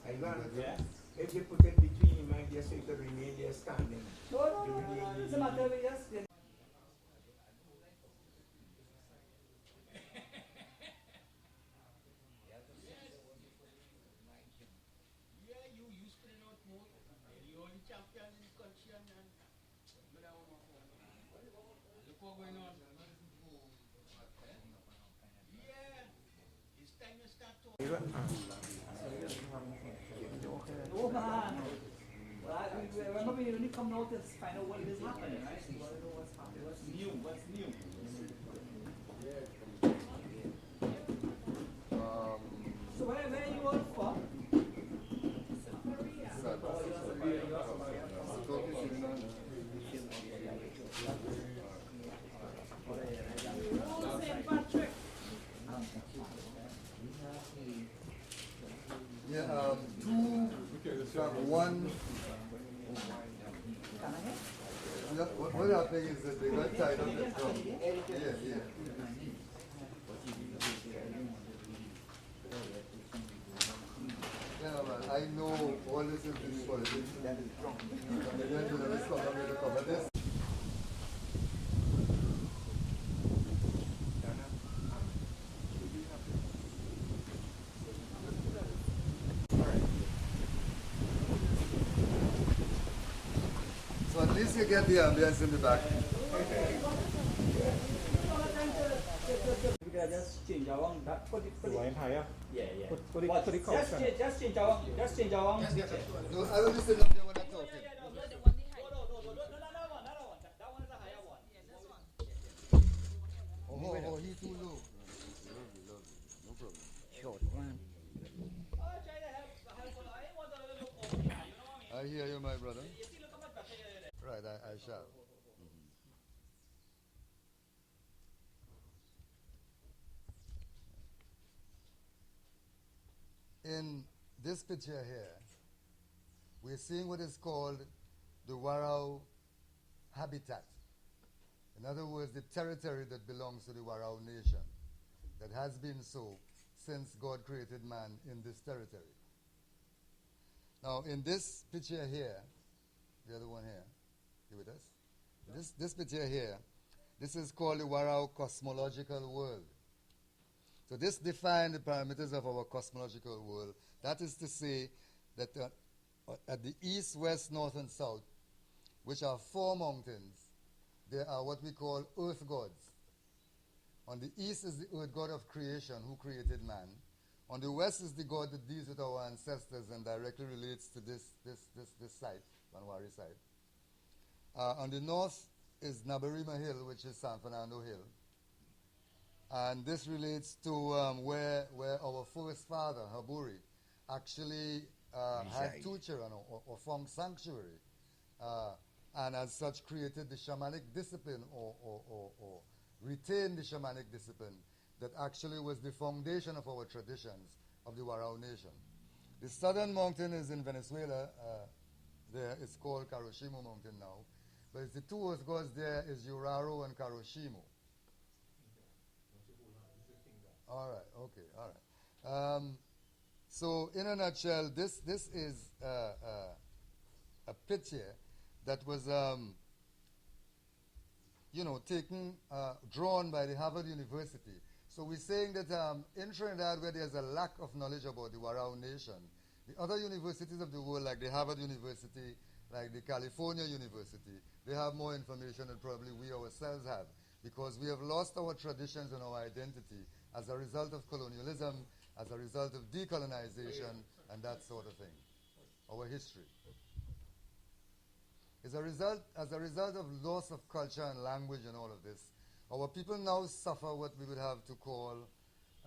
I learned Yeah. if you put it between him and just so it remain there standing. No. It's a matter of just. Yeah, you spinning out more. You're the only champion in the country and look what going on. Yeah. It's time you start talking. Oh man. Well, I remember when you only come out to find out what is happening, right? You want to know what's happening, what's new, what's new. So where are you all from? Oh, St. Patrick. Yeah, one. What happened is that they got tied up the drum. Yeah. Yeah, man, I know all this is in politics. And they're going to never stop me to cover this. So at least you get the ambience in the back. We can just change our that put it. higher. Yeah. Put it Just change our. No, I will listen up there when I'm talking. No, one is a higher one. Oh, he's too low. Lovely. No problem. Short one. Oh, try to help. I want a little look over here, you know what I mean? I hear you, my brother. You see, look how much better here. Right, I shall. In this picture here, we're seeing what is called the Warao habitat. In other words, the territory that belongs to the Warao Nation, that has been so since God created man in this territory. Now, in this picture here, the other one here, you with us? This picture here, this is called the Warao cosmological world. So this defines the parameters of our cosmological world. That is to say that at the east, west, north, and south, which are 4 mountains, there are what we call earth gods. On the east is the earth god of creation, who created man. On the west is the god that deals with our ancestors and directly relates to this site, Banwari site. On the north is Nabarima Hill, which is San Fernando Hill. And this relates to where our first father, Haburi, actually had 2 children or formed sanctuary. And as such created the shamanic discipline or retained the shamanic discipline that actually was the foundation of our traditions of the Warao Nation. The southern mountain is in Venezuela. There it's called Karoshimo Mountain now. But it's the 2 earth gods there is Uraro and Karoshimo. All right. So in a nutshell, this is a picture that was drawn by the Harvard University. So we're saying that in Trinidad, where there's a lack of knowledge about the Warao Nation, the other universities of the world, like the Harvard University, like the California University, they have more information than probably we ourselves have, because we have lost our traditions and our identity as a result of colonialism, as a result of decolonization, and that sort of thing. Our history. As a result of loss of culture and language and all of this, our people now suffer what we would have to call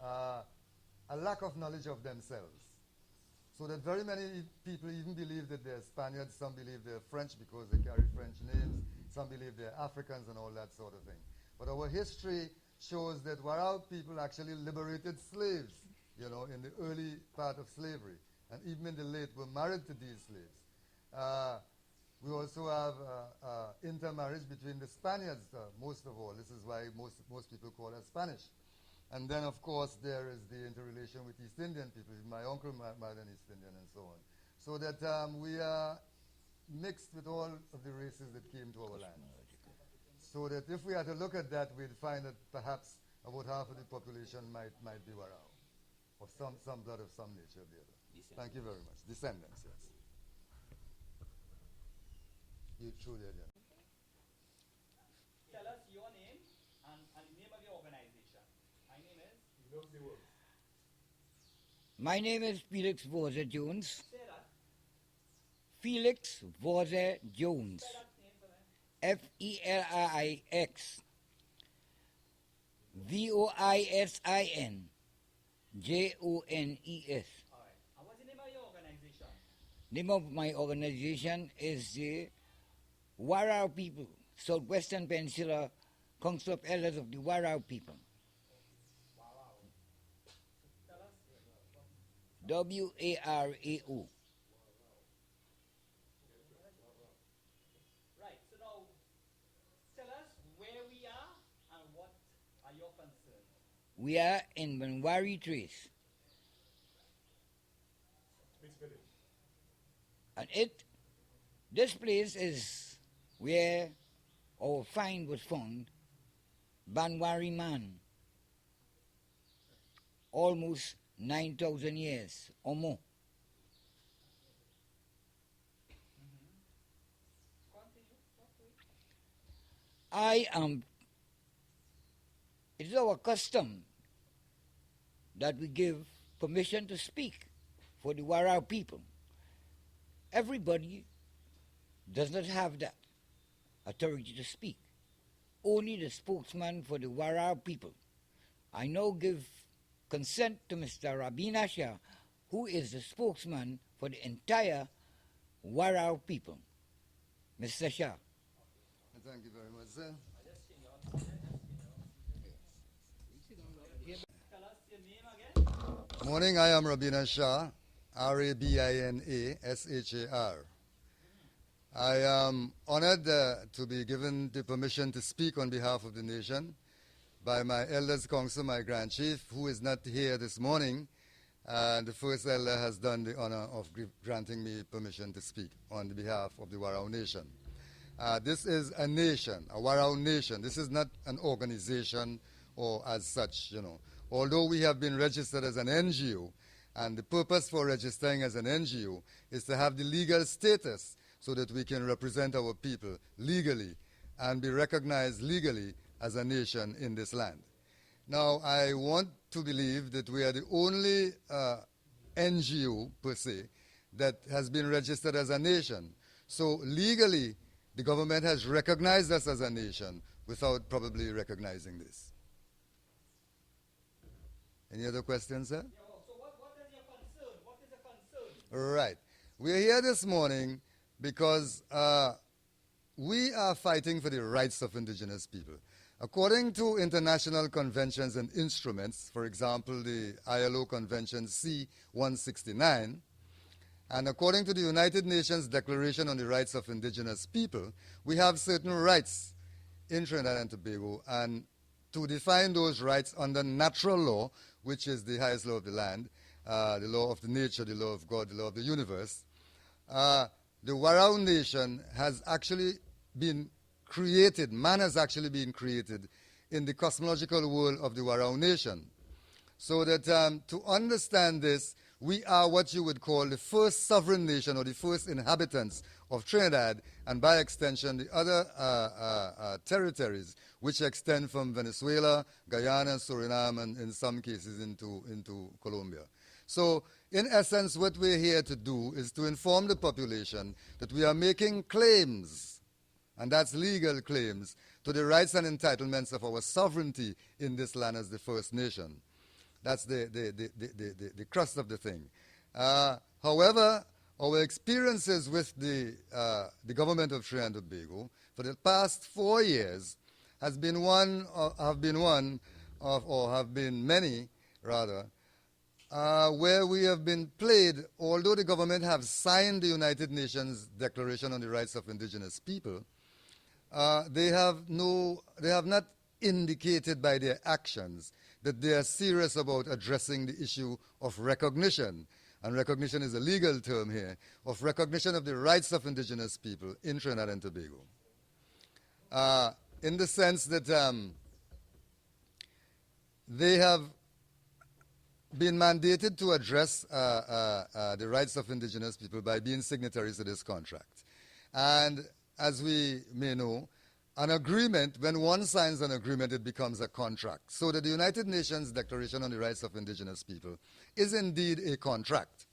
a lack of knowledge of themselves. So that very many people even believe that they're Spaniards, some believe they're French because they carry French names, some believe they're Africans and all that sort of thing. But our history shows that Warao people actually liberated slaves, in the early part of slavery, and even in the late were married to these slaves. We also have intermarriage between the Spaniards, most of all. This is why most people call us Spanish. And then, of course, there is the interrelation with East Indian people. My uncle married an East Indian and so on. So that we are mixed with all of the races that came to our land. So that if we had to look at that, we'd find that perhaps about half of the population might be Warao, of some blood of some nature or the other. Thank you very much. Descendants, yes. You truly are. Tell us your name and the name of your organization. My name is? He knows the words. My name is Felix Vorze Jones. Say that. Felix Vorze Jones. Say that name for me. Felix Voisin Jones. All right. And what's the name of your organization? Name of my organization is the Warao People, Southwestern Peninsula Council of Elders of the Warao People. Tell us. WARAO. Right. So now, tell us where we are and what are your concerns. We are in Banwari Trace. Please finish. And this place is where our find was found, Banwari man, almost 9,000 years or more. It is our custom that we give permission to speak for the Warao people. Everybody does not have that authority to speak. Only the spokesman for the Warao people. I now give consent to Mr. Rabina Shah, who is the spokesman for the entire Warao people. Mr. Shah. Thank you very much, sir. Tell us your name again. Morning, I am Rabina Shah, Rabinashar. I am honored to be given the permission to speak on behalf of the nation by my Elders Council, my Grand Chief, who is not here this morning. The first elder has done the honor of granting me permission to speak on behalf of the Warao Nation. This is a nation, a Warao Nation. This is not an organization or as such, you know. Although we have been registered as an NGO, and the purpose for registering as an NGO is to have the legal status so that we can represent our people legally and be recognized legally as a nation in this land. Now, I want to believe that we are the only NGO, per se, that has been registered as a nation. So legally, the government has recognized us as a nation without probably recognizing this. Any other questions, sir? So what is your concern? What is the concern? Right. We're here this morning because we are fighting for the rights of indigenous people. According to international conventions and instruments, for example, the ILO Convention C-169, and according to the United Nations Declaration on the Rights of Indigenous People, we have certain rights in Trinidad and Tobago, and to define those rights under natural law, which is the highest law of the land, the law of the nature, the law of God, the law of the universe, the Warao Nation has actually been created, man has actually been created in the cosmological world of the Warao Nation. So that to understand this, we are what you would call the first sovereign nation or the first inhabitants of Trinidad, and by extension the other territories which extend from Venezuela, Guyana, Suriname, and in some cases into Colombia. So in essence, what we're here to do is to inform the population that we are making claims, and that's legal claims, to the rights and entitlements of our sovereignty in this land as the First Nation. That's the crust of the thing. However, our experiences with the government of Trinidad and Tobago for the past 4 years have been many, rather, where we have been played, although the government have signed the United Nations Declaration on the Rights of Indigenous People, they have not indicated by their actions that they are serious about addressing the issue of recognition, and recognition is a legal term here, of recognition of the rights of indigenous people in Trinidad and Tobago. In the sense that they have been mandated to address the rights of indigenous people by being signatories to this contract. And as we may know, an agreement, when one signs an agreement, it becomes a contract. So that the United Nations Declaration on the Rights of Indigenous People is indeed a contract.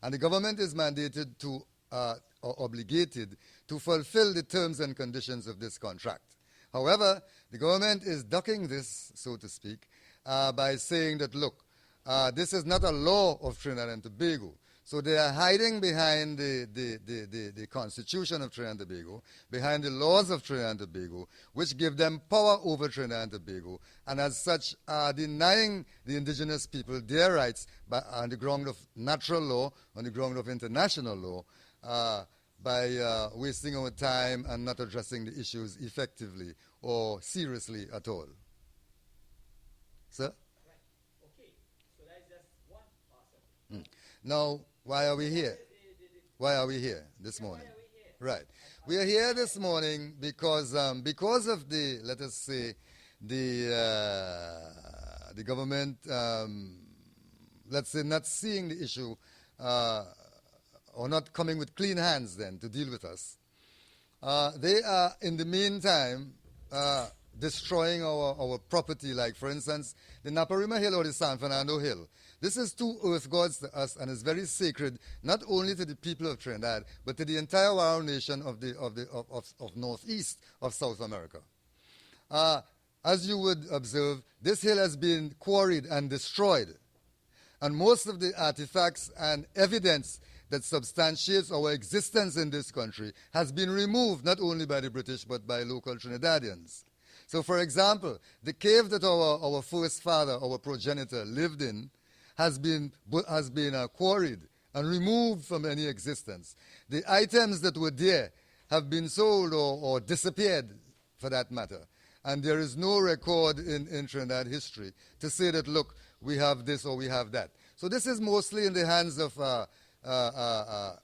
And the government is mandated to, or obligated to fulfill the terms and conditions of this contract. However, the government is ducking this, so to speak, by saying that, look, this is not a law of Trinidad and Tobago. So they are hiding behind the Constitution of Trinidad and Tobago, behind the laws of Trinidad and Tobago, which give them power over Trinidad and Tobago, and as such are denying the indigenous people their rights on the ground of natural law, on the ground of international law, by wasting our time and not addressing the issues effectively or seriously at all. Sir? Okay, so that's just one part of it. Now, why are we here? Why are we here this morning? Right. We are here this morning because of the, let us say, the government, let's say, not seeing the issue or not coming with clean hands then to deal with us. They are, in the meantime, destroying our property, like, for instance, the Naparima Hill or the San Fernando Hill. This is two earth gods to us and is very sacred, not only to the people of Trinidad, but to the entire Warao Nation of northeast of South America. As you would observe, this hill has been quarried and destroyed. And most of the artifacts and evidence that substantiates our existence in this country has been removed, not only by the British, but by local Trinidadians. So, for example, the cave that our first father, our progenitor, lived in, has been quarried and removed from any existence. The items that were there have been sold or disappeared, for that matter. And there is no record in Trinidad history to say that, look, we have this or we have that. So this is mostly in the hands of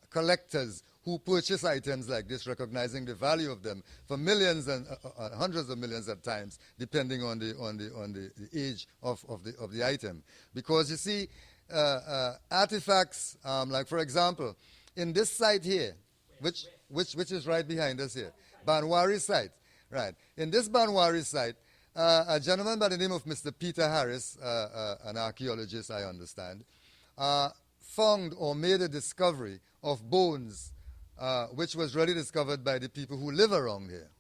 collectors who purchase items like this, recognizing the value of them for millions and hundreds of millions at times, depending on the age of the item. Because you see, artifacts, like, for example, in this site here, which is right behind us here, Banwari site, right? In this Banwari site, a gentleman by the name of Mr. Peter Harris, an archaeologist, I understand, found or made a discovery of bones which was really discovered by the people who live around here.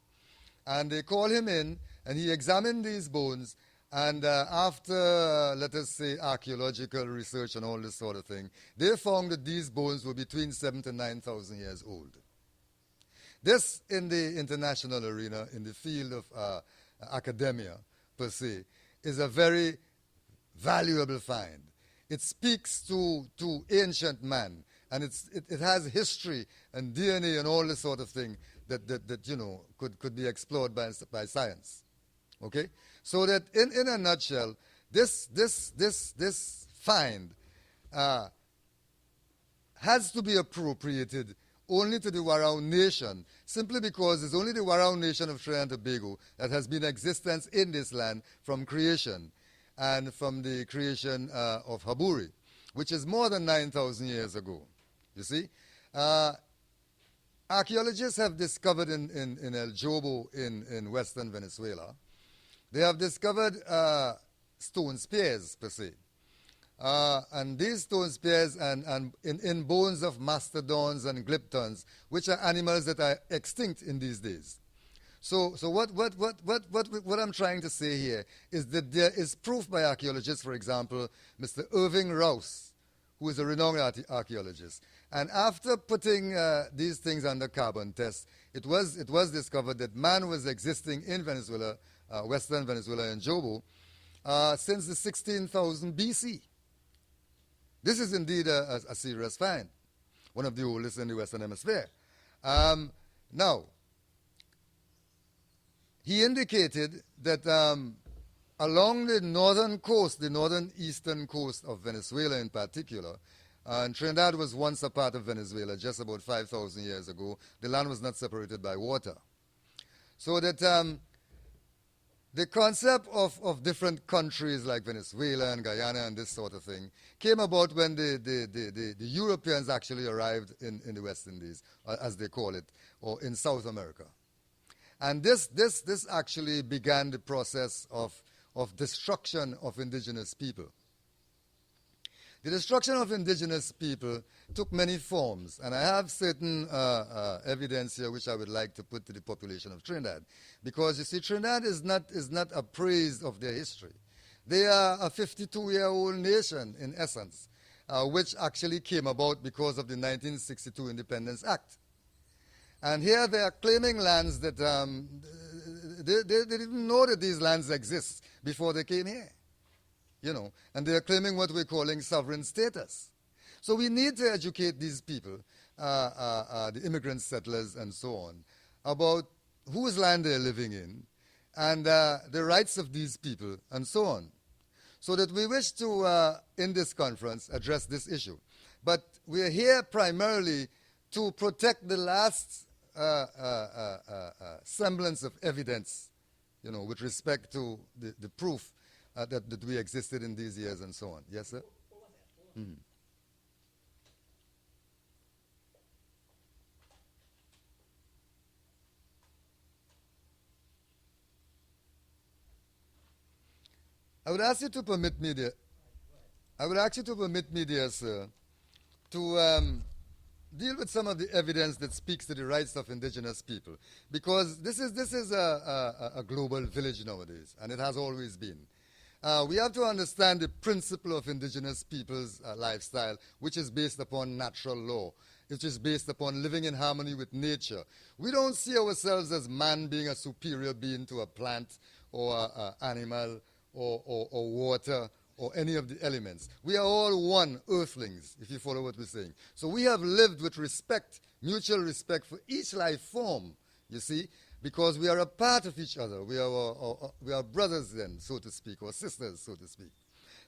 And they called him in, and he examined these bones, and after, let us say, archaeological research and all this sort of thing, they found that these bones were between 7,000 to 9,000 years old. This, in the international arena, in the field of academia, per se, is a very valuable find. It speaks to ancient man, and it has history and DNA and all this sort of thing that you know could be explored by science. Okay, so that in a nutshell, this find has to be appropriated only to the Warao Nation, simply because it's only the Warao Nation of Trinidad and Tobago that has been in existence in this land from creation, and from the creation of Haburi, which is more than 9,000 years ago. You see? Archaeologists have discovered in El Jobo in western Venezuela, they have discovered stone spears, per se. And these stone spears and in bones of mastodons and glyptons, which are animals that are extinct in these days. So what I'm trying to say here is that there is proof by archaeologists, for example, Mr. Irving Rouse, who is a renowned archaeologist. And after putting these things under carbon test, it was discovered that man was existing in Venezuela, western Venezuela and Jobo, since the 16,000 BC. This is indeed a serious find, one of the oldest in the Western Hemisphere. Now, he indicated that along the northern coast, the northern eastern coast of Venezuela in particular, and Trinidad was once a part of Venezuela just about 5,000 years ago. The land was not separated by water. So that the concept of different countries like Venezuela and Guyana and this sort of thing came about when the Europeans actually arrived in the West Indies, as they call it, or in South America. And this actually began the process of destruction of indigenous people. The destruction of indigenous people took many forms, and I have certain evidence here which I would like to put to the population of Trinidad, because you see, Trinidad is not appraised of their history. They are a 52-year-old nation in essence, which actually came about because of the 1962 Independence Act. And here they are claiming lands that they didn't know that these lands exist before they came here. You know, and they are claiming what we're calling sovereign status. So we need to educate these people, the immigrant settlers and so on, about whose land they're living in and the rights of these people and so on. So that we wish to, in this conference, address this issue. But we are here primarily to protect the last semblance of evidence, you know, with respect to the proof that we existed in these years and so on. Yes, sir? Mm. I would ask you to permit me, dear. I would ask you to permit me, dear sir, to deal with some of the evidence that speaks to the rights of indigenous people, because this is a global village nowadays, and it has always been. We have to understand the principle of indigenous people's lifestyle, which is based upon natural law, which is based upon living in harmony with nature. We don't see ourselves as man being a superior being to a plant or an animal or water or any of the elements. We are all one, earthlings, if you follow what we're saying. So we have lived with respect, mutual respect for each life form, you see, because we are a part of each other. We are brothers then, so to speak, or sisters, so to speak.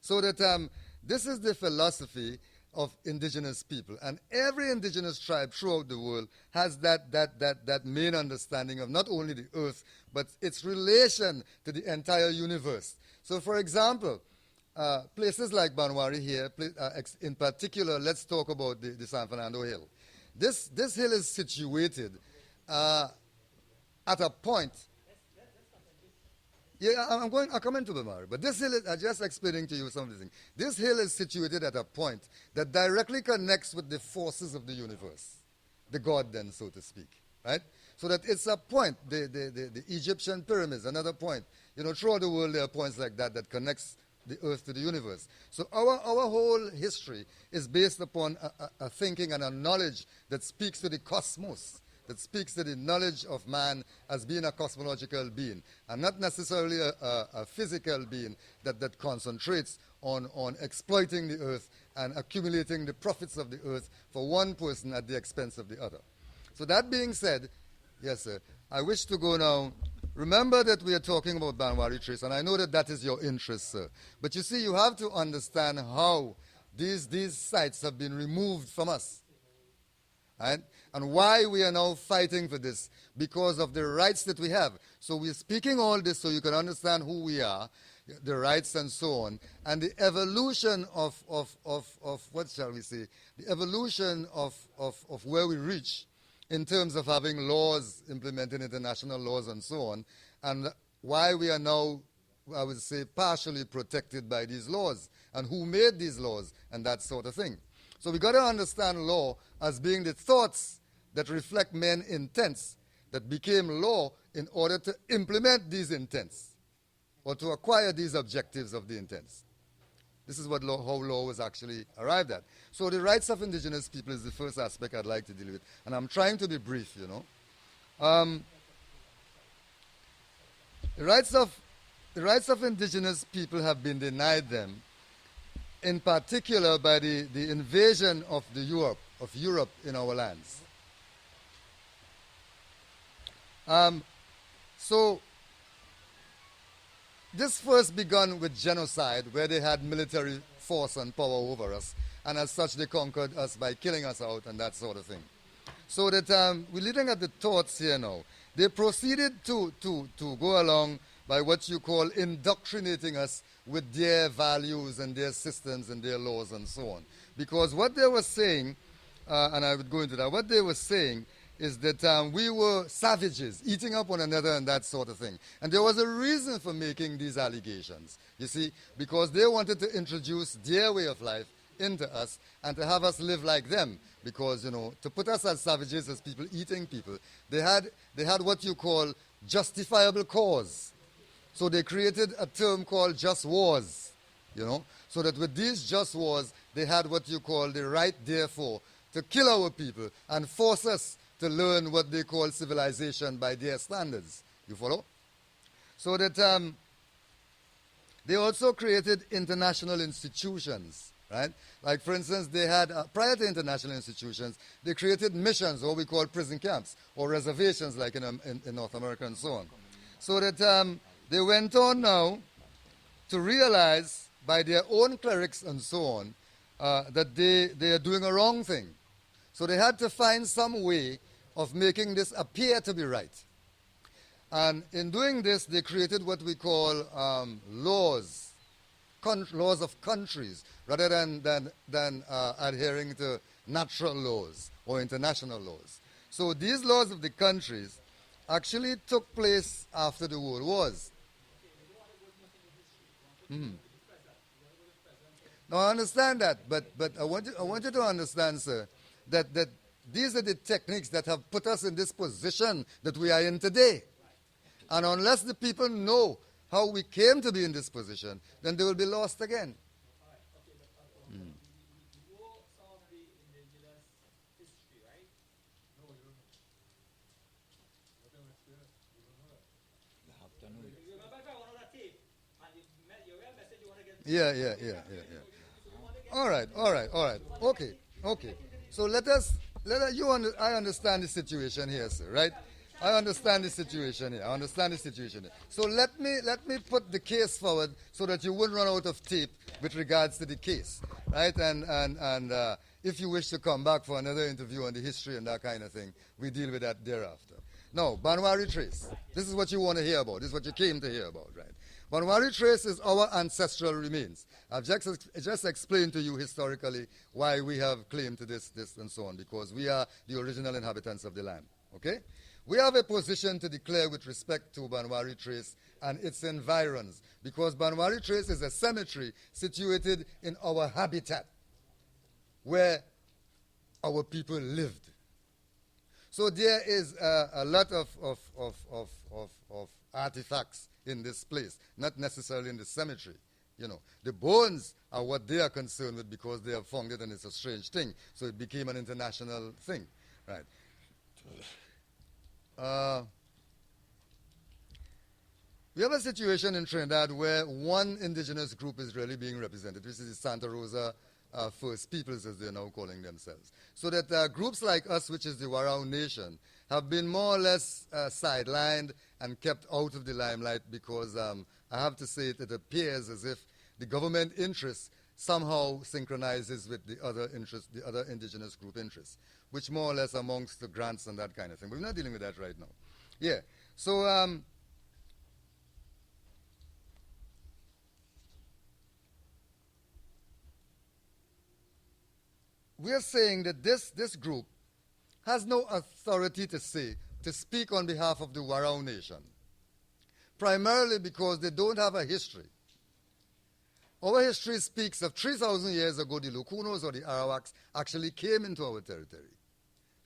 So that this is the philosophy of indigenous people. And every indigenous tribe throughout the world has that main understanding of not only the earth, but its relation to the entire universe. So for example, places like Banwari here, in particular, let's talk about the San Fernando Hill. This hill is situated at a point. Yeah, I'll come into Banwari, but this hill, I'm just explaining to you some of the things. This hill is situated at a point that directly connects with the forces of the universe, the God then, so to speak, right? So that it's a point, the Egyptian pyramids, another point. You know, throughout the world there are points like that that connects the earth to the universe. So our whole history is based upon a thinking and a knowledge that speaks to the cosmos, that speaks to the knowledge of man as being a cosmological being, and not necessarily a physical being that concentrates on exploiting the earth and accumulating the profits of the earth for one person at the expense of the other. So that being said, yes, sir, I wish to go now. Remember that we are talking about Banwari trees, and I know that is your interest, sir. But you see, you have to understand how these sites have been removed from us. Right? And why we are now fighting for this, because of the rights that we have. So we're speaking all this so you can understand who we are, the rights and so on, and the evolution of what shall we say, the evolution of where we reach in terms of having laws, implementing international laws and so on, and why we are now, I would say, partially protected by these laws, and who made these laws, and that sort of thing. So we got to understand law as being the thoughts that reflect men's intents that became law in order to implement these intents or to acquire these objectives of the intents. This is what how law was actually arrived at. So the rights of indigenous people is the first aspect I'd like to deal with. And I'm trying to be brief, you know. The rights of indigenous people have been denied them, in particular by the invasion of Europe in our lands. So this first began with genocide, where they had military force and power over us, and as such they conquered us by killing us out and that sort of thing. So that we're looking at the thoughts here now. They proceeded to go along by what you call indoctrinating us with their values and their systems and their laws and so on. Because what they were saying, and I would go into that, what they were saying is that we were savages, eating up one another and that sort of thing. And there was a reason for making these allegations, you see, because they wanted to introduce their way of life into us and to have us live like them. Because, you know, to put us as savages, as people eating people, they had what you call justifiable cause. So they created a term called just wars, you know, so that with these just wars, they had what you call the right, therefore, to kill our people and force us to learn what they call civilization by their standards. You follow? So that they also created international institutions, right? Like, for instance, they had, prior to international institutions, they created missions, or we call prison camps, or reservations, like in North America and so on. So that they went on now to realize by their own clerics and so on that they are doing a wrong thing. So they had to find some way of making this appear to be right. And in doing this, they created what we call laws, laws of countries, rather than adhering to natural laws or international laws. So these laws of the countries actually took place after the World Wars. Now, I understand that, but I want you to understand, sir, that these are the techniques that have put us in this position that we are in today. And unless the people know how we came to be in this position, then they will be lost again. Yeah. All right. Okay. So I understand the situation here, sir, right? I understand the situation here. So let me put the case forward so that you wouldn't run out of tape with regards to the case, right? And if you wish to come back for another interview on the history and that kind of thing, we deal with that thereafter. Now, Banwari Trace. This is what you want to hear about. This is what you came to hear about, right? Banwari Trace is our ancestral remains. I've just explained to you historically why we have claim to this, and so on, because we are the original inhabitants of the land, okay? We have a position to declare with respect to Banwari Trace and its environs, because Banwari Trace is a cemetery situated in our habitat, where our people lived. So there is a lot of artifacts in this place, not necessarily in the cemetery. You know, the bones are what they are concerned with because they have found it and it's a strange thing. So it became an international thing, right? We have a situation in Trinidad where one indigenous group is really being represented, which is the Santa Rosa First Peoples, as they're now calling themselves. So that groups like us, which is the Warao Nation, have been more or less sidelined and kept out of the limelight because I have to say it appears as if the government interest somehow synchronizes with the other interests, the other indigenous group interests, which more or less amongst the grants and that kind of thing. But we're not dealing with that right now. Yeah. So we are saying that this group has no authority to speak on behalf of the Warao Nation, primarily because they don't have a history. Our history speaks of 3,000 years ago, the Lukunos or the Arawaks actually came into our territory.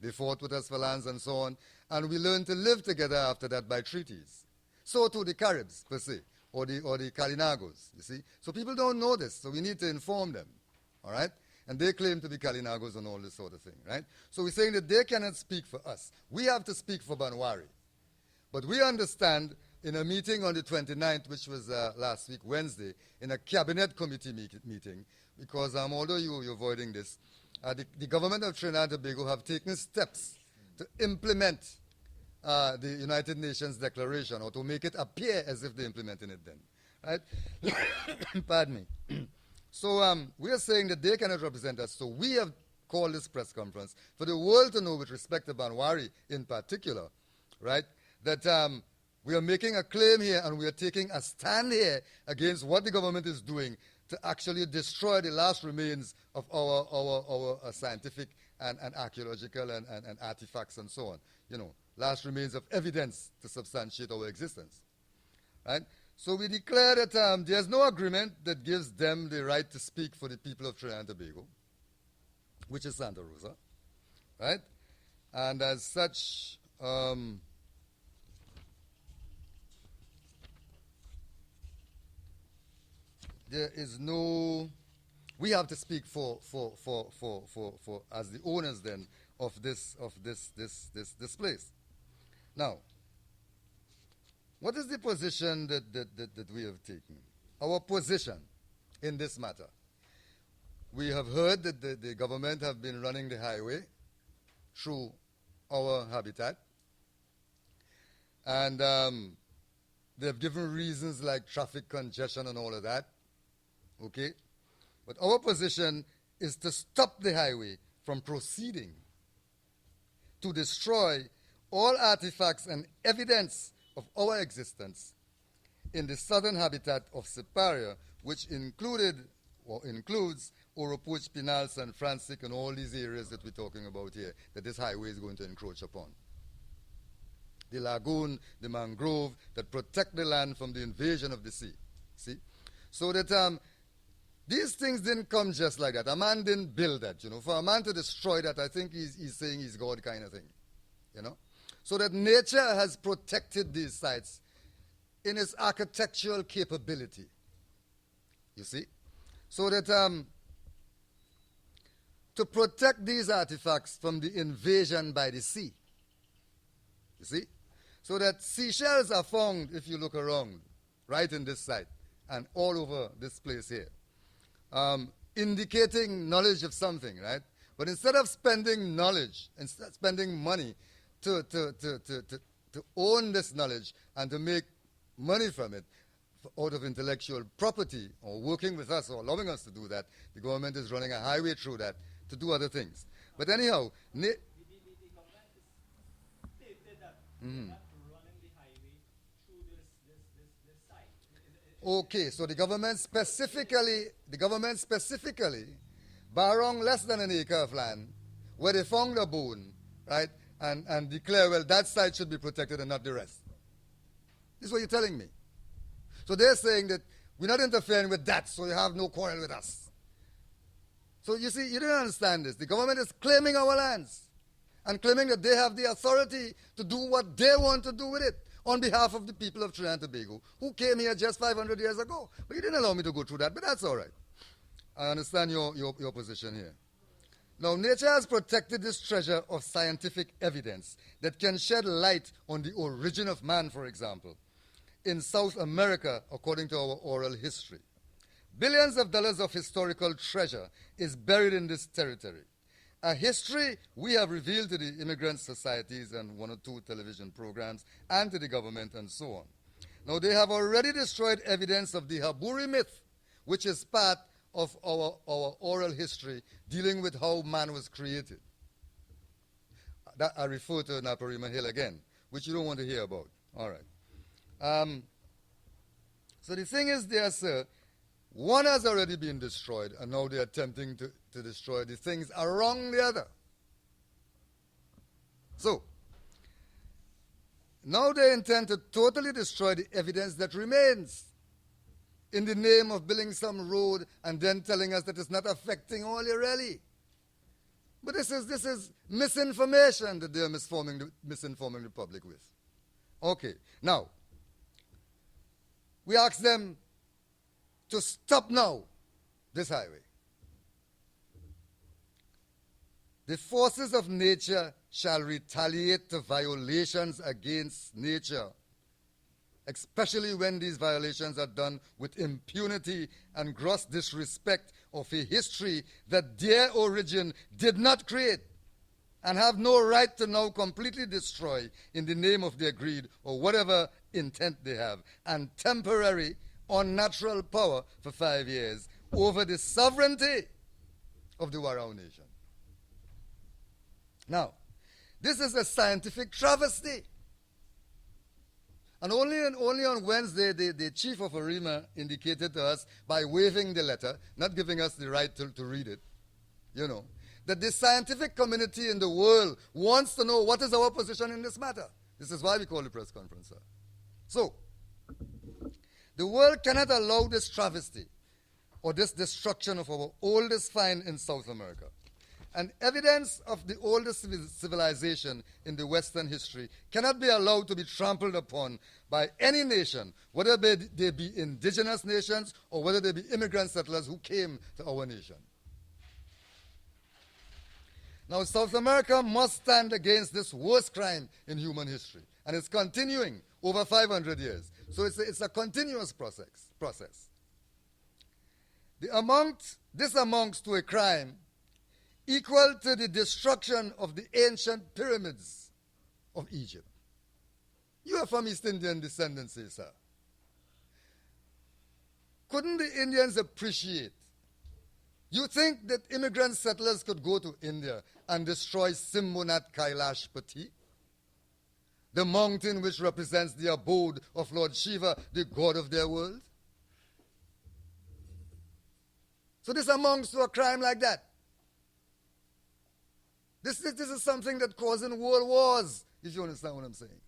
They fought with us for lands and so on, and we learned to live together after that by treaties. So too the Caribs, per se, or the Kalinagos, you see. So people don't know this, so we need to inform them, all right? And they claim to be Kalinagos and all this sort of thing, right? So we're saying that they cannot speak for us. We have to speak for Banwari. But we understand in a meeting on the 29th, which was last week, Wednesday, in a cabinet committee meeting, because although you're avoiding this, the government of Trinidad and Tobago have taken steps to implement the United Nations Declaration, or to make it appear as if they're implementing it then, Right? Pardon me. So we are saying that they cannot represent us. So we have called this press conference for the world to know, with respect to Banwari in particular, right, that we are making a claim here and we are taking a stand here against what the government is doing to actually destroy the last remains of our scientific and archaeological and artifacts and so on. You know, last remains of evidence to substantiate our existence. Right? So we declare that there's no agreement that gives them the right to speak for the people of Trinidad and Tobago, which is Santa Rosa. Right? And as such, there is no, we have to speak for as the owners then of this place. Now, what is the position that we have taken? Our position in this matter. We have heard that the government have been running the highway through our habitat, and they have given reasons like traffic congestion and all of that. Okay? But our position is to stop the highway from proceeding to destroy all artifacts and evidence of our existence in the southern habitat of Siparia, which includes Oropuch, Pinal, San Francisco, and all these areas that we're talking about here, that this highway is going to encroach upon. The lagoon, the mangrove, that protect the land from the invasion of the sea. See? So that these things didn't come just like that. A man didn't build that, you know. For a man to destroy that, I think he's saying he's God kind of thing, you know. So that nature has protected these sites in its architectural capability, you see. So that to protect these artifacts from the invasion by the sea, you see. So that seashells are found, if you look around, right in this site and all over this place here. Indicating knowledge of something, right? But instead of spending knowledge, instead of spending money to own this knowledge and to make money from it out of intellectual property or working with us or allowing us to do that, the government is running a highway through that to do other things. But anyhow, the government is stated that they're not running the highway through this site. okay, so the government specifically borrowing less than an acre of land where they found a bone, right, and declare, well, that site should be protected and not the rest. This is what you're telling me. So they're saying that we're not interfering with that, so you have no quarrel with us. So you see, you don't understand this. The government is claiming our lands and claiming that they have the authority to do what they want to do with it on behalf of the people of Trinidad and Tobago, who came here just 500 years ago. But you didn't allow me to go through that, but that's all right. I understand your position here. Now, nature has protected this treasure of scientific evidence that can shed light on the origin of man, for example, in South America, according to our oral history. Billions of dollars of historical treasure is buried in this territory. A history we have revealed to the immigrant societies and one or two television programs and to the government and so on. Now, they have already destroyed evidence of the Haburi myth, which is part of our oral history dealing with how man was created. That I refer to Naparima Hill again, which you don't want to hear about. All right. So the thing is there, sir, one has already been destroyed, and now they're attempting to destroy the things around the other. So, now they intend to totally destroy the evidence that remains in the name of building some road and then telling us that it's not affecting all really. But this is misinformation that they're misinforming the public with. Okay, now, we ask them to stop now this highway. The forces of nature shall retaliate to violations against nature, especially when these violations are done with impunity and gross disrespect of a history that their origin did not create and have no right to now completely destroy in the name of their greed or whatever intent they have, and temporary unnatural power for 5 years over the sovereignty of the Warao Nation. Now, this is a scientific travesty. And only on Wednesday, the chief of ARIMA indicated to us, by waiving the letter, not giving us the right to read it, that the scientific community in the world wants to know what is our position in this matter. This is why we call the press conference, sir. So, the world cannot allow this travesty or this destruction of our oldest find in South America. And evidence of the oldest civilization in the Western history cannot be allowed to be trampled upon by any nation, whether they be indigenous nations or whether they be immigrant settlers who came to our nation. Now, South America must stand against this worst crime in human history, and it's continuing over 500 years. So it's a continuous process. This amounts to a crime equal to the destruction of the ancient pyramids of Egypt. You are from East Indian descendancy, sir. Couldn't the Indians appreciate? You think that immigrant settlers could go to India and destroy Simbonat Kailash Pati, the mountain which represents the abode of Lord Shiva, the god of their world? So this amounts to a crime like that. This is something that causing world wars, if you understand what I'm saying.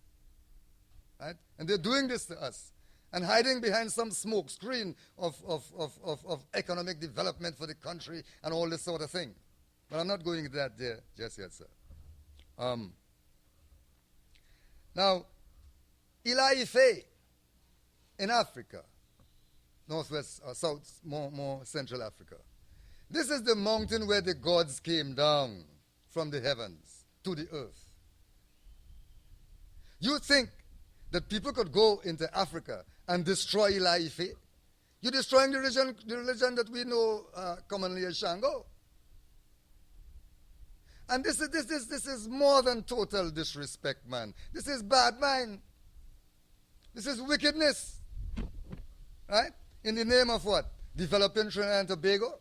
Right? And they're doing this to us and hiding behind some smoke screen of economic development for the country and all this sort of thing. But I'm not going into that there just yet, sir. Now, Ife in Africa, northwest or south, more central Africa. This is the mountain where the gods came down from the heavens to the earth. You think that people could go into Africa and destroy Ife? You're destroying the religion that we know commonly as Shango. And this is more than total disrespect, man. This is bad mind. This is wickedness. Right? In the name of what? Developing Trinidad and Tobago?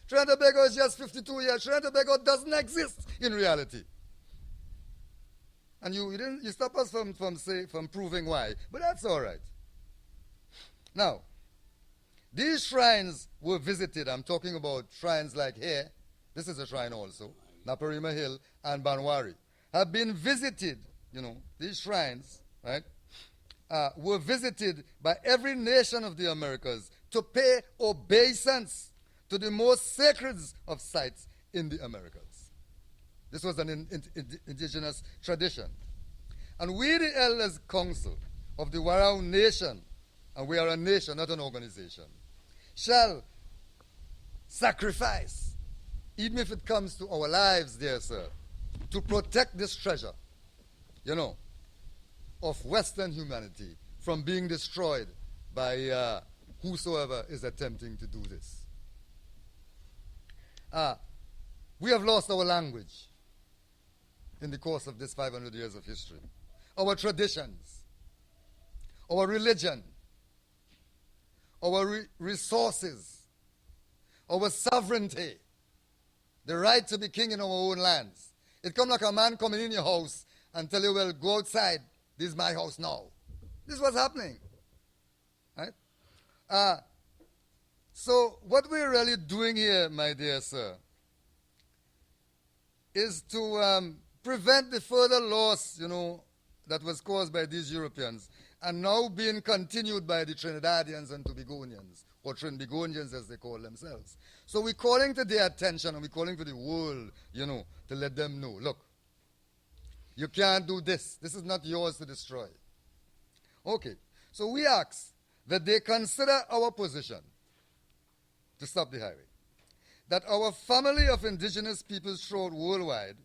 Trinidad and Tobago is just 52 years. Trinidad and Tobago doesn't exist in reality. And you stop us from proving why. But that's all right. Now, these shrines were visited. I'm talking about shrines like here. This is a shrine also. Naparima Hill and Banwari have been visited. These shrines, right, were visited by every nation of the Americas to pay obeisance to the most sacred of sites in the Americas. This was an indigenous tradition. And we, the Elders Council of the Warao Nation, and we are a nation, not an organization, shall sacrifice, even if it comes to our lives, dear sir, to protect this treasure, of Western humanity from being destroyed by whosoever is attempting to do this. We have lost our language in the course of this 500 years of history. Our traditions, our religion, our resources, our sovereignty, the right to be king in our own lands. It come like a man coming in your house and tell you, well, go outside. This is my house now. This is what's happening. Right? So what we're really doing here, my dear sir, is to prevent the further loss, that was caused by these Europeans and now being continued by the Trinidadians and Tobagonians, or Trinbagonians as they call themselves. So we're calling to their attention and we're calling to the world, to let them know, look, you can't do this. This is not yours to destroy. Okay, so we ask that they consider our position to stop the highway, that our family of indigenous peoples throughout worldwide,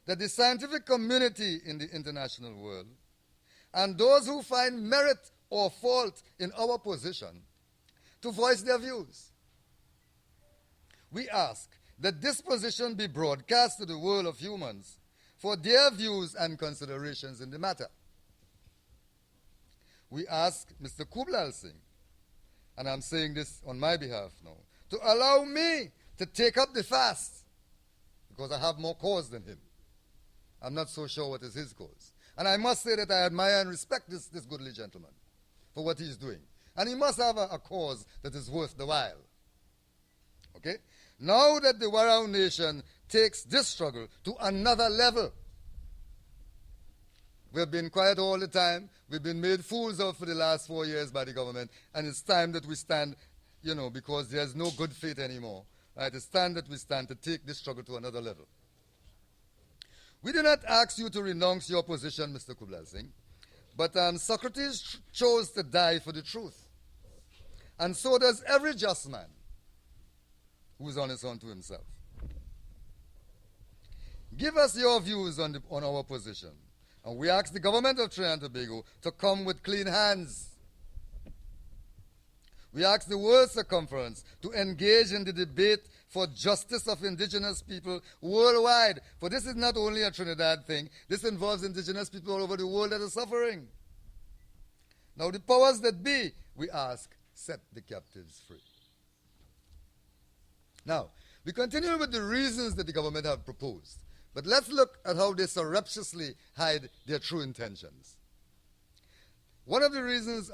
that the scientific community in the international world, and those who find merit or fault in our position, to voice their views. We ask that this position be broadcast to the world of humans for their views and considerations in the matter. We ask Mr. Kublal Singh and I'm saying this on my behalf now, to allow me to take up the fast, because I have more cause than him. I'm not so sure what is his cause. And I must say that I admire and respect this goodly gentleman for what he's doing. And he must have a cause that is worth the while. Okay? Now that the Warao Nation takes this struggle to another level, we've been quiet all the time. We've been made fools of for the last 4 years by the government. And it's time that we stand, because there's no good faith anymore. Right? It's time that we stand to take this struggle to another level. We do not ask you to renounce your position, Mr. Kublai Singh, but Socrates chose to die for the truth. And so does every just man who is honest unto himself. Give us your views on our position. And we ask the government of Trinidad and Tobago to come with clean hands. We ask the World Circumference to engage in the debate for justice of indigenous people worldwide. For this is not only a Trinidad thing. This involves indigenous people all over the world that are suffering. Now the powers that be, we ask, set the captives free. Now, we continue with the reasons that the government have proposed. But let's look at how they surreptitiously hide their true intentions. One of the reasons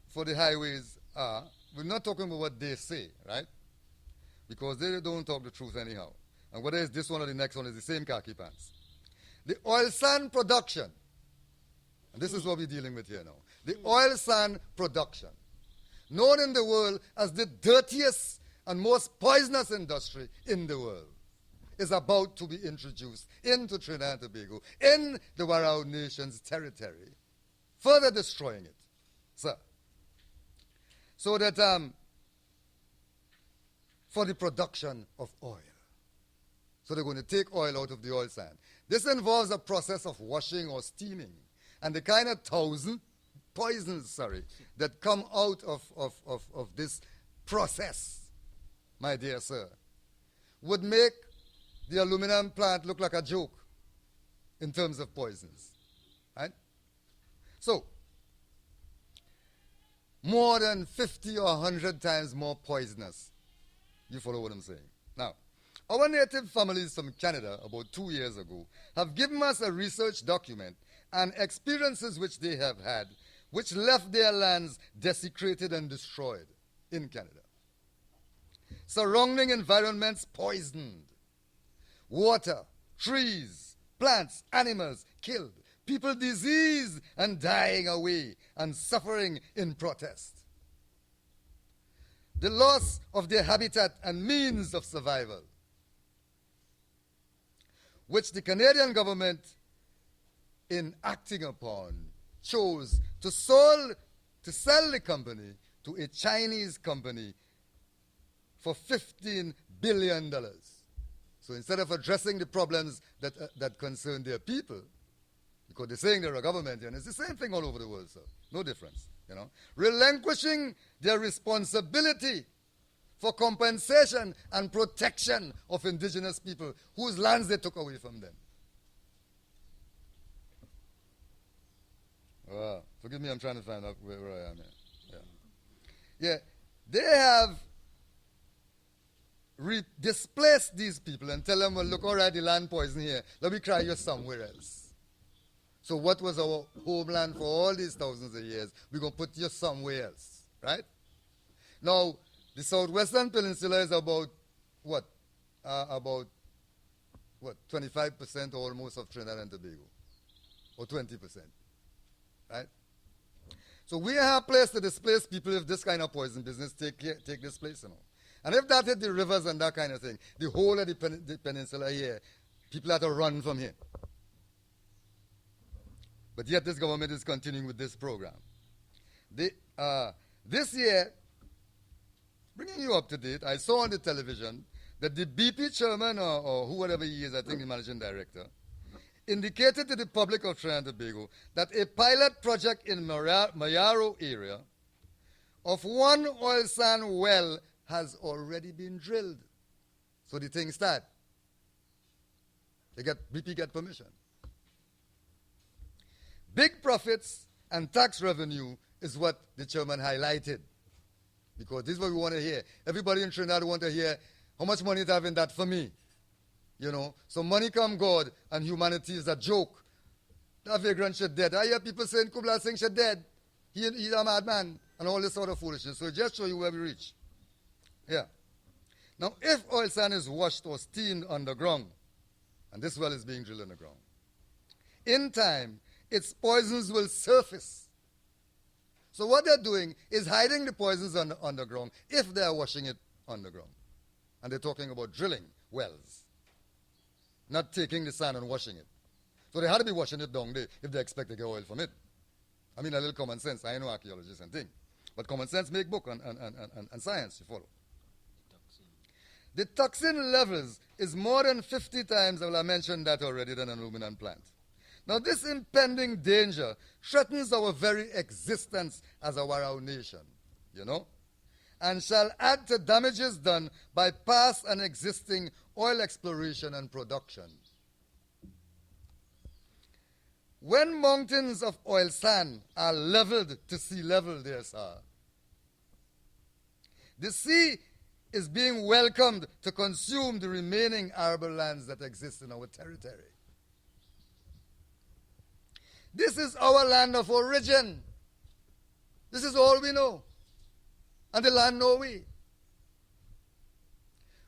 for the highways are, we're not talking about what they say, right? Because they don't talk the truth anyhow. And whether it's this one or the next one, is the same khaki pants. The oil sand production, and this is what we're dealing with here now. The oil sand production, known in the world as the dirtiest and most poisonous industry in the world, is about to be introduced into Trinidad and Tobago, in the Warao Nation's territory, further destroying it. Sir. So that for the production of oil. So they're going to take oil out of the oil sand. This involves a process of washing or steaming. And the kind of poisons that come out of this process, my dear sir, would make the aluminum plant look like a joke in terms of poisons. Right? So, more than 50 or 100 times more poisonous. You follow what I'm saying? Now, our native families from Canada, about 2 years ago, have given us a research document and experiences which they have had, which left their lands desecrated and destroyed in Canada. Surrounding environments poisoned. Water, trees, plants, animals killed. People diseased and dying away and suffering in protest. The loss of their habitat and means of survival, which the Canadian government, in acting upon, chose to sell the company to a Chinese company for $15 billion. So instead of addressing the problems that concern their people, because they're saying they're a government, and it's the same thing all over the world, sir. No difference, relinquishing their responsibility for compensation and protection of indigenous people whose lands they took away from them. Forgive me, I'm trying to find out where I am here. Yeah, they have displace these people and tell them, well, look, all right, the land poison here. Let me cry you somewhere else. So what was our homeland for all these thousands of years? We're going to put you somewhere else, right? Now, the Southwestern Peninsula is about 25% almost of Trinidad and Tobago, or 20%, right? So we have a place to displace people if this kind of poison business take this place, And if that hit the rivers and that kind of thing, the whole of the peninsula here, people have to run from here. But yet this government is continuing with this program. This year, bringing you up to date, I saw on the television that the BP chairman, or whoever he is, I think the managing director, indicated to the public of Trinidad and Tobago that a pilot project in Mayaro area of one oil sand well has already been drilled. So the thing start. BP get permission. Big profits and tax revenue is what the chairman highlighted. because this is what we want to hear. Everybody in Trinidad want to hear how much money it have in that for me. You know, so money come God and humanity is a joke. That vagrant should dead. I hear people saying Kubla Singh should dead. He's a madman and all this sort of foolishness. So just show you where we reach. Yeah. Now, if oil sand is washed or steamed underground, and this well is being drilled underground, in time, its poisons will surface. So what they're doing is hiding the poisons underground if they're washing it underground. And they're talking about drilling wells, not taking the sand and washing it. So they had to be washing it down there if they expect to get oil from it. I mean, a little common sense. I ain't no archaeologist and thing. But common sense make book and science, you follow. The toxin levels is more than 50 times, well, I mentioned that already, than an ruminant plant. Now, this impending danger threatens our very existence as a Warao nation, you know, and shall add to damages done by past and existing oil exploration and production. When mountains of oil sand are leveled to sea level, dear sir, the sea is being welcomed to consume the remaining arable lands that exist in our territory. This is our land of origin. This is all we know. And the land know we.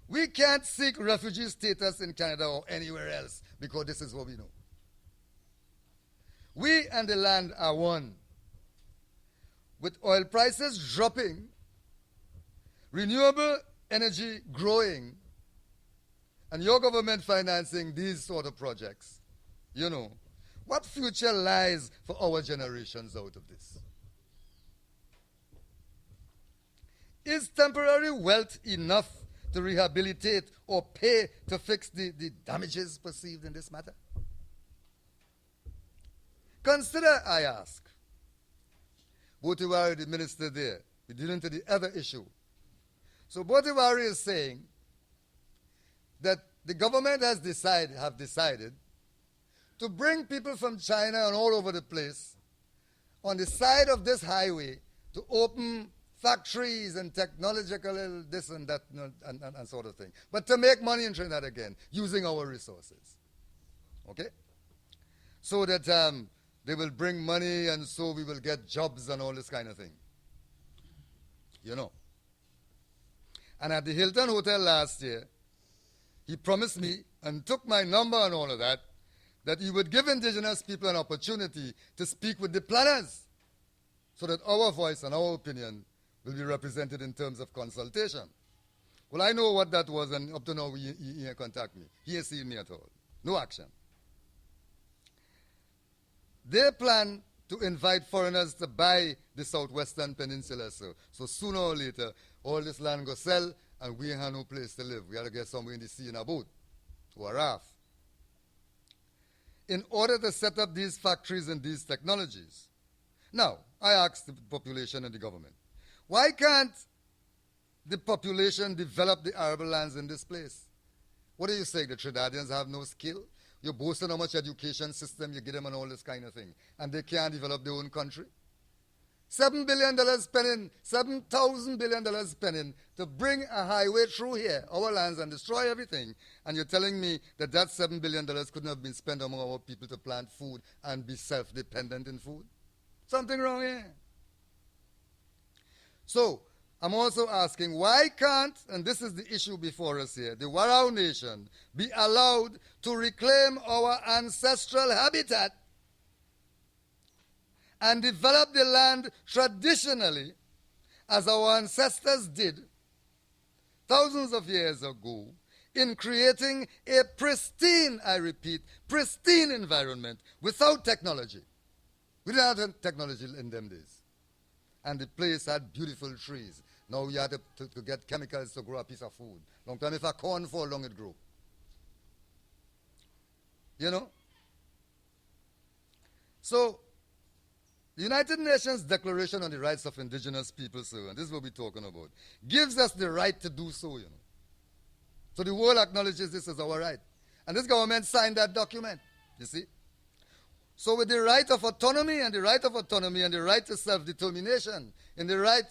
We can't seek refugee status in Canada or anywhere else because this is what we know. We and the land are one. With oil prices dropping, renewable energy growing, and your government financing these sort of projects, you know, what future lies for our generations out of this? Is temporary wealth enough to rehabilitate or pay to fix the damages perceived in this matter? Consider, I ask, Banwari, the minister there, we're dealing to the other issue. So Banwari is saying that the government have decided to bring people from China and all over the place on the side of this highway to open factories and technological this and that and sort of thing. But to make money in Trinidad again, using our resources. Okay? So that they will bring money and so we will get jobs and all this kind of thing. You know. And at the Hilton Hotel last year, he promised me and took my number and all of that he would give indigenous people an opportunity to speak with the planners so that our voice and our opinion will be represented in terms of consultation. Well, I know what that was, and up to now, he ain't contact me. He ain't seen me at all. No action. They plan to invite foreigners to buy the southwestern peninsula, sir. So sooner or later, all this land go sell, and we ain't have no place to live. We have to get somewhere in the sea in a boat, to a raft. In order to set up these factories and these technologies. Now, I ask the population and the government, why can't the population develop the arable lands in this place? What do you say? The Trinidadians have no skill? You're boasting how much education system you give them and all this kind of thing. And they can't develop their own country? $7 billion spending, $7,000 billion spending to bring a highway through here, our lands, and destroy everything. And you're telling me that $7 billion couldn't have been spent among our people to plant food and be self-dependent in food? Something wrong here. So, I'm also asking, why can't, and this is the issue before us here, the Warao Nation be allowed to reclaim our ancestral habitat and develop the land traditionally as our ancestors did thousands of years ago in creating a pristine, I repeat, pristine environment without technology. We didn't have technology in them days. And the place had beautiful trees. Now we had to get chemicals to grow a piece of food. Long time if a corn fall long it grow. You know? So, the United Nations Declaration on the Rights of Indigenous People, sir, and this is what we're talking about, gives us the right to do so, you know. So the world acknowledges this as our right. And this government signed that document, you see. So with the right of autonomy and the right of autonomy and the right to self-determination and the right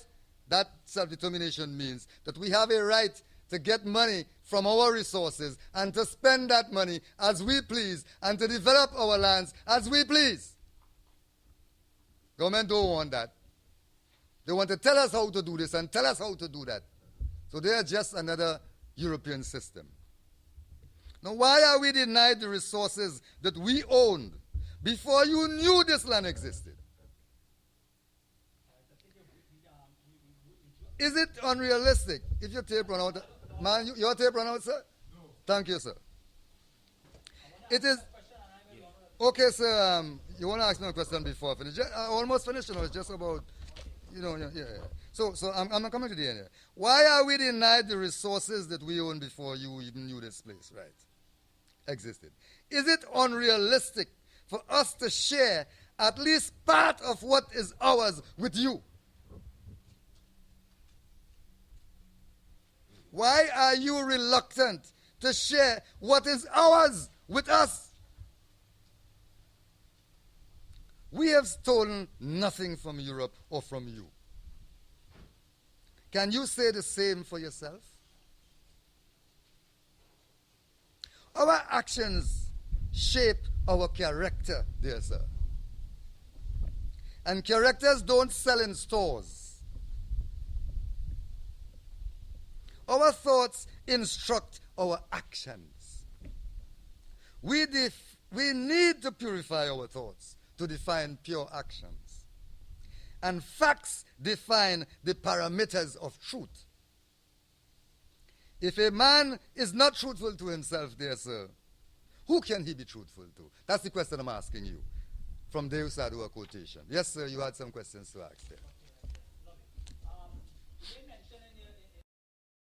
that self-determination means that we have a right to get money from our resources and to spend that money as we please and to develop our lands as we please. Government don't want that. They want to tell us how to do this and tell us how to do that. So they are just another European system. Now, why are we denied the resources that we owned before you knew this land existed? Is it unrealistic? If your tape run out, man, your tape run out, sir? No. Thank you, sir. It is. Okay, sir. You want to ask me a question before I finish? I almost finished. It's just about, yeah. So I'm coming to the end here. Why are we denied the resources that we owned before you even knew this place, right? Existed. Is it unrealistic for us to share at least part of what is ours with you? Why are you reluctant to share what is ours with us? We have stolen nothing from Europe or from you. Can you say the same for yourself? Our actions shape our character, dear sir. And characters don't sell in stores. Our thoughts instruct our actions. We need to purify our thoughts to define pure actions. And facts define the parameters of truth. If a man is not truthful to himself, dear sir, who can he be truthful to? That's the question I'm asking you from Deus Adua quotation. Yes, sir, you had some questions to ask there.